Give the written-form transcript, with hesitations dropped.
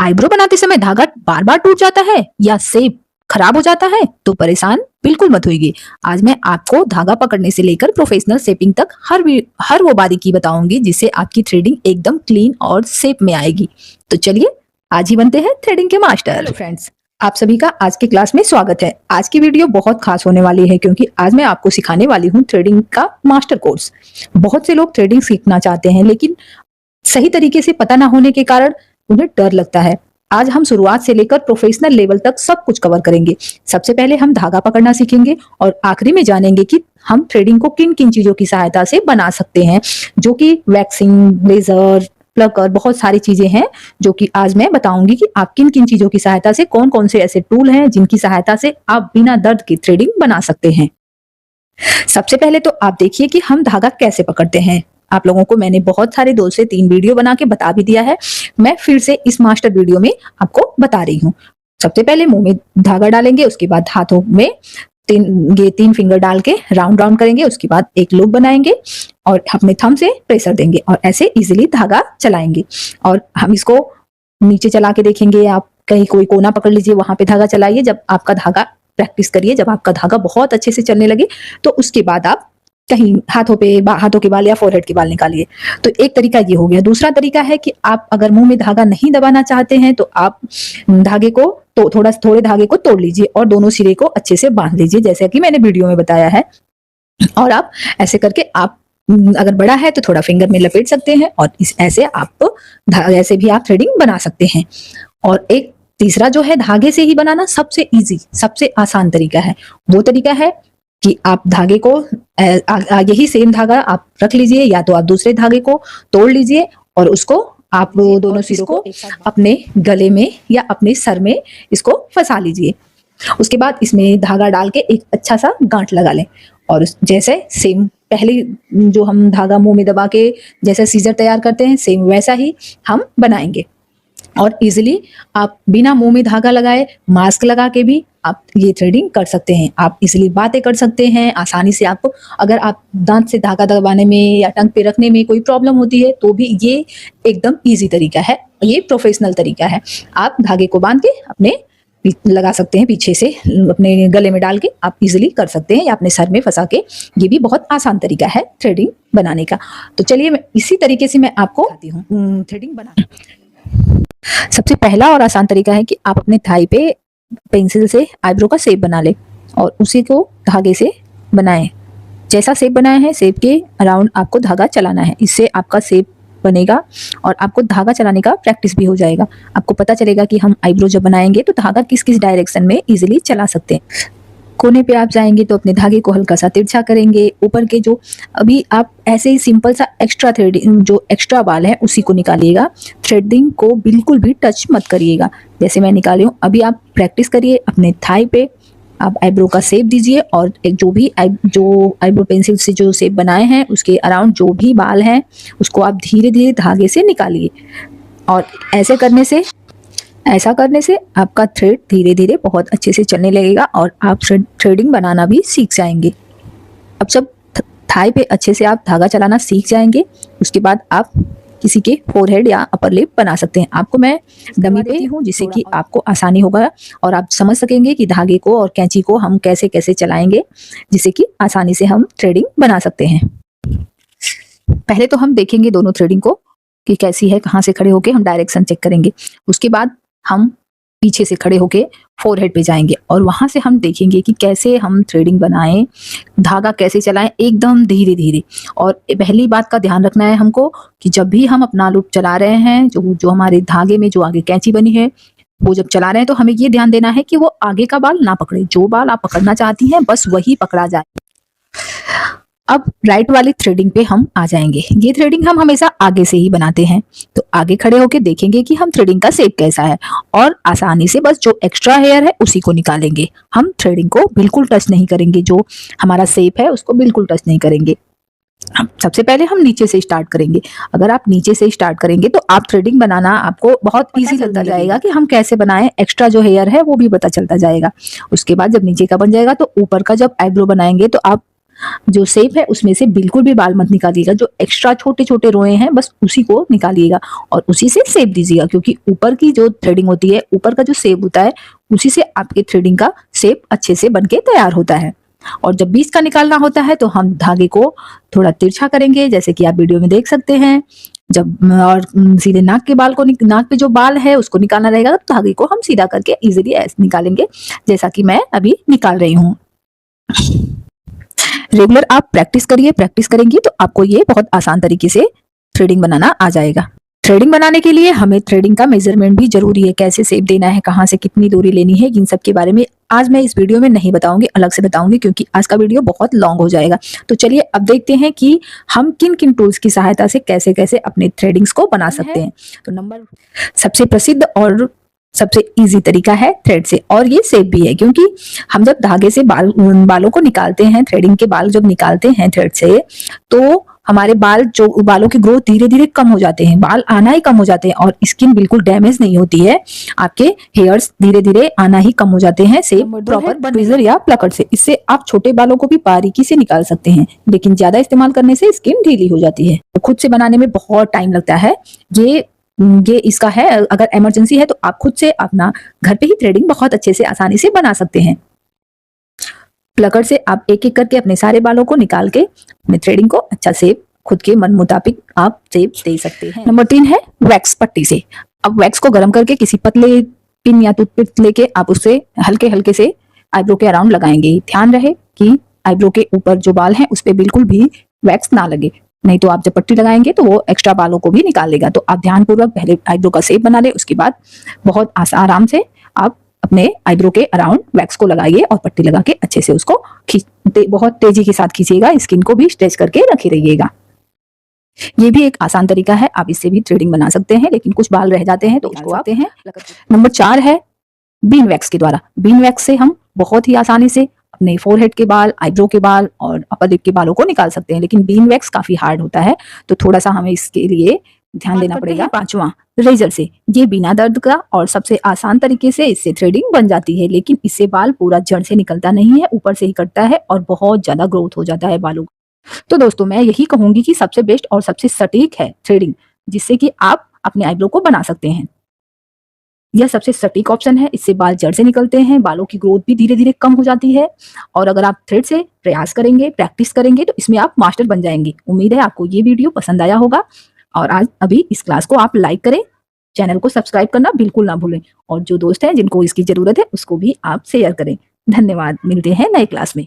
Eyebrow बनाते समय धागा बार बार टूट जाता है या शेप खराब हो जाता है तो परेशान बिल्कुल मत होइए। आज मैं आपको धागा पकड़ने से लेकर प्रोफेशनल शेपिंग तक हर वो बारीकी बताऊंगी जिससे आपकी थ्रेडिंग एकदम क्लीन और शेप में आएगी। तो चलिए आज ही बनते हैं थ्रेडिंग के मास्टर। हेलो फ्रेंड्स, आप सभी का आज की क्लास में स्वागत है। आज की वीडियो बहुत खास होने वाली है क्योंकि आज मैं आपको सिखाने वाली हूँ थ्रेडिंग का मास्टर कोर्स। बहुत से लोग थ्रेडिंग सीखना चाहते हैं लेकिन सही तरीके से पता ना होने के कारण उन्हें डर लगता है। आज हम शुरुआत से लेकर प्रोफेशनल लेवल तक सब कुछ कवर करेंगे। सबसे पहले हम धागा पकड़ना सीखेंगे और आखिरी में जानेंगे कि हम थ्रेडिंग को किन किन चीजों की सहायता से बना सकते हैं, जो कि वैक्सिंग, लेजर, प्लकर, बहुत सारी चीजें हैं जो कि आज मैं बताऊंगी कि आप किन किन चीजों की सहायता से, कौन कौन से ऐसे टूल हैं जिनकी सहायता से आप बिना दर्द की थ्रेडिंग बना सकते हैं। सबसे पहले तो आप देखिए कि हम धागा कैसे पकड़ते हैं। आप लोगों को मैंने बहुत सारे 2 से 3 वीडियो बना के बता भी दिया है। मैं फिर से इस मास्टर वीडियो में आपको बता रही हूँ। सबसे पहले मुंह में धागा डालेंगे, उसके बाद हाथों में तीन फिंगर डाल के राउंड राउंड करेंगे, उसके बाद एक लूप बनाएंगे और अपने थंब से प्रेशर देंगे और ऐसे इजीली धागा चलाएंगे। और हम इसको नीचे चला के देखेंगे। आप कहीं कोई कोना पकड़ लीजिए, वहां पे धागा चलाइए। जब आपका धागा प्रैक्टिस करिए, जब आपका धागा बहुत अच्छे से चलने लगे तो उसके बाद आप कहीं हाथों के बाल या फोरहेड के बाल निकालिए। तो एक तरीका ये हो गया। दूसरा तरीका है कि आप अगर मुंह में धागा नहीं दबाना चाहते हैं तो आप धागे को तो थोड़े धागे को तोड़ लीजिए और दोनों सिरे को अच्छे से बांध लीजिए, जैसे कि मैंने वीडियो में बताया है। और आप ऐसे करके आप अगर बड़ा है तो थोड़ा फिंगर में लपेट सकते हैं और ऐसे भी आप थ्रेडिंग बना सकते हैं। और एक तीसरा जो है धागे से ही बनाना सबसे इजी, सबसे आसान तरीका है। वो तरीका है कि आप धागे को यही सेम धागा आप रख लीजिए या तो आप दूसरे धागे को तोड़ लीजिए और उसको आप दोनों सिरों को अपने गले में या अपने सर में इसको फंसा लीजिए। उसके बाद इसमें धागा डाल के एक अच्छा सा गांठ लगा लें और जैसे सेम पहले जो हम धागा मुंह में दबा के जैसे सीजर तैयार करते हैं, सेम वैसा ही हम बनाएंगे। और इजीली आप बिना मुंह में धागा लगाए मास्क लगा के भी आप ये थ्रेडिंग कर सकते हैं। आप इजीली बातें कर सकते हैं आसानी से। आपको अगर आप दांत से धागा दबाने में या टंग पे रखने में कोई प्रॉब्लम होती है तो भी ये एकदम इजी तरीका है, ये प्रोफेशनल तरीका है। आप धागे को बांध के अपने लगा सकते हैं, पीछे से अपने गले में डाल के आप इजीली कर सकते हैं या अपने सर में फंसा के। ये भी बहुत आसान तरीका है थ्रेडिंग बनाने का। तो चलिए मैं इसी तरीके से मैं आपको बताती हूँ थ्रेडिंग बनाना। सबसे पहला और आसान तरीका है कि आप अपने थाई पे पेंसिल से आईब्रो का शेप बना ले और उसी को धागे से बनाएं। जैसा शेप बनाया है, शेप के अराउंड आपको धागा चलाना है। इससे आपका शेप बनेगा और आपको धागा चलाने का प्रैक्टिस भी हो जाएगा। आपको पता चलेगा कि हम आईब्रो जब बनाएंगे तो धागा किस किस डायरेक्शन में इजीली चला सकते हैं। कोने पे आप जाएंगे तो अपने धागे को हल्का सा तिरछा करेंगे। ऊपर के जो अभी आप ऐसे ही सिंपल सा एक्स्ट्रा थ्रेडिंग, जो एक्स्ट्रा बाल है उसी को निकालिएगा। थ्रेडिंग को बिल्कुल भी टच मत करिएगा। जैसे मैं निकाली हूँ, अभी आप प्रैक्टिस करिए अपने थाई पे। आप आईब्रो का शेप दीजिए और जो आईब्रो पेंसिल से जो शेप बनाए हैं उसके अराउंड जो भी बाल हैं उसको आप धीरे धीरे धागे से निकालिए। और ऐसा करने से आपका थ्रेड धीरे धीरे बहुत अच्छे से चलने लगेगा और आप थ्रेडिंग बनाना भी सीख जाएंगे। अब जब थाई पे अच्छे से आप धागा चलाना सीख जाएंगे उसके बाद आप किसी के फोरहेड या अपर लिप बना सकते हैं। आपको मैं डमी देती हूँ जिससे कि आपको आसानी होगा और आप समझ सकेंगे कि धागे को और कैंची को हम कैसे कैसे चलाएंगे जिससे कि आसानी से हम थ्रेडिंग बना सकते हैं। पहले तो हम देखेंगे दोनों थ्रेडिंग को कि कैसी है, कहाँ से खड़े होके हम डायरेक्शन चेक करेंगे। उसके बाद हम पीछे से खड़े होके फोरहेड पे जाएंगे और वहां से हम देखेंगे कि कैसे हम थ्रेडिंग बनाएं, धागा कैसे चलाएं एकदम धीरे धीरे। और पहली बात का ध्यान रखना है हमको कि जब भी हम अपना लूप चला रहे हैं, जो हमारे धागे में जो आगे कैंची बनी है वो जब चला रहे हैं तो हमें ये ध्यान देना है कि वो आगे का बाल ना पकड़े। जो बाल आप पकड़ना चाहती हैं बस वही पकड़ा जाए। अब राइट वाली थ्रेडिंग पे हम आ जाएंगे। ये थ्रेडिंग हम हमेशा आगे से ही बनाते हैं, तो आगे खड़े होके देखेंगे कि हम थ्रेडिंग का शेप कैसा है और आसानी से बस जो एक्स्ट्रा हेयर है उसी को निकालेंगे। हम थ्रेडिंग को बिल्कुल टच नहीं करेंगे, जो हमारा शेप है उसको बिल्कुल टच नहीं करेंगे। सबसे पहले हम नीचे से स्टार्ट करेंगे। अगर आप नीचे से स्टार्ट करेंगे तो आप थ्रेडिंग बनाना आपको बहुत इजी लगता जाएगा कि हम कैसे बनाएं। एक्स्ट्रा जो हेयर है वो भी पता चलता जाएगा। उसके बाद जब नीचे का बन जाएगा तो ऊपर का जब आईब्रो बनाएंगे तो आप जो शेप है उसमें से बिल्कुल भी बाल मत निकालिएगा, जो एक्स्ट्रा छोटे छोटे रोए हैं बस उसी को निकालिएगा और उसी से शेप दीजिएगा, क्योंकि ऊपर की जो थ्रेडिंग होती है, ऊपर का जो शेप होता है, उसी से आपके थ्रेडिंग का शेप अच्छे से बनके तैयार होता है। और जब बीच का निकालना होता है तो हम धागे को थोड़ा तिरछा करेंगे, जैसे कि आप वीडियो में देख सकते हैं। जब और सीधे नाक के बाल को नाक पे जो बाल है उसको निकालना रहेगा, तो धागे को हम सीधा करके इजीली ऐसे निकालेंगे, जैसा कि मैं अभी निकाल रही हूँ। रेगुलर आप प्रैक्टिस करिए, प्रैक्टिस करेंगी तो आपको ये बहुत आसान तरीके से थ्रेडिंग बनाना आ जाएगा। थ्रेडिंग बनाने के लिए हमें थ्रेडिंग का मेजरमेंट भी जरूरी है, कैसे शेप देना है, कहाँ से कितनी दूरी लेनी है, इन सब के बारे में आज मैं इस वीडियो में नहीं बताऊंगी, अलग से बताऊंगी, क्योंकि आज का वीडियो बहुत लॉन्ग हो जाएगा। तो चलिए अब देखते हैं कि हम किन किन टूल्स की सहायता से कैसे कैसे अपने थ्रेडिंग्स को बना सकते हैं। तो नंबर सबसे प्रसिद्ध और सबसे इजी तरीका है थ्रेड से, और ये सेफ भी है, क्योंकि हम जब धागे से बालों को निकालते हैं, थ्रेडिंग के बाल जब निकालते हैं थ्रेड से, तो हमारे बालों की ग्रोथ धीरे धीरे कम हो जाते हैं, बाल आना ही कम हो जाते हैं और स्किन बिल्कुल डैमेज नहीं होती है, आपके हेयर्स धीरे धीरे आना ही कम हो जाते हैं से प्रॉपर ट्विजर या प्लकर से। इससे आप छोटे बालों को भी बारीकी से निकाल सकते हैं, लेकिन ज्यादा इस्तेमाल करने से स्किन ढीली हो जाती है। तो खुद से बनाने में बहुत टाइम लगता है, ये इसका है, अगर इमरजेंसी है तो आप खुद से अपना घर पे ही थ्रेडिंग बहुत अच्छे से आसानी से बना सकते हैं। प्लकर से आप एक एक करके अपने सारे बालों को निकाल के अपने थ्रेडिंग को अच्छा से खुद के मन मुताबिक आप शेप दे सकते हैं। नंबर 3 है वैक्स पट्टी से। अब वैक्स को गर्म करके किसी पतले पिन या टूथपिक लेके आप उससे हल्के हल्के से आईब्रो के अराउंड लगाएंगे। ध्यान रहे कि आईब्रो के ऊपर जो बाल हैं उस पर बिल्कुल भी वैक्स ना लगे, नहीं तो आप जब पट्टी लगाएंगे तो वो एक्स्ट्रा बालों को भी निकाल लेगा। तो आप ध्यानपूर्वक पहले आईब्रो का शेप बना ले, उसके बाद बहुत आराम से आप अपने आईब्रो के अराउंड वैक्स को लगाइए और पट्टी लगा के अच्छे से उसको बहुत तेजी के साथ खींचिएगा, स्किन को भी स्ट्रेच करके रखे रहिएगा। ये भी एक आसान तरीका है, आप इससे भी थ्रेडिंग बना सकते हैं, लेकिन कुछ बाल रह जाते हैं तो उसको आते हैं। नंबर 4 है बीन वैक्स के द्वारा। बीन वैक्स से हम बहुत ही आसानी से अपने फोरहेड के बाल, आईब्रो के बाल और अपर लिप के बालों को निकाल सकते हैं, लेकिन बीन वैक्स काफी हार्ड होता है, तो थोड़ा सा हमें इसके लिए ध्यान देना पड़ेगा। 5वां रेजर से। ये बिना दर्द का और सबसे आसान तरीके से इससे थ्रेडिंग बन जाती है, लेकिन इससे बाल पूरा जड़ से निकलता नहीं है, ऊपर से ही कटता है और बहुत ज्यादा ग्रोथ हो जाता है बालों का। तो दोस्तों मैं यही कहूंगी कि सबसे बेस्ट और सबसे सटीक है थ्रेडिंग, जिससे कि आप अपने आईब्रो को बना सकते हैं। यह सबसे सटीक ऑप्शन है, इससे बाल जड़ से निकलते हैं, बालों की ग्रोथ भी धीरे धीरे कम हो जाती है, और अगर आप थ्रेड से प्रयास करेंगे, प्रैक्टिस करेंगे तो इसमें आप मास्टर बन जाएंगे। उम्मीद है आपको ये वीडियो पसंद आया होगा, और आज अभी इस क्लास को आप लाइक करें, चैनल को सब्सक्राइब करना बिल्कुल ना भूलें, और जो दोस्त हैं जिनको इसकी जरूरत है उसको भी आप शेयर करें। धन्यवाद, मिलते हैं नए क्लास में।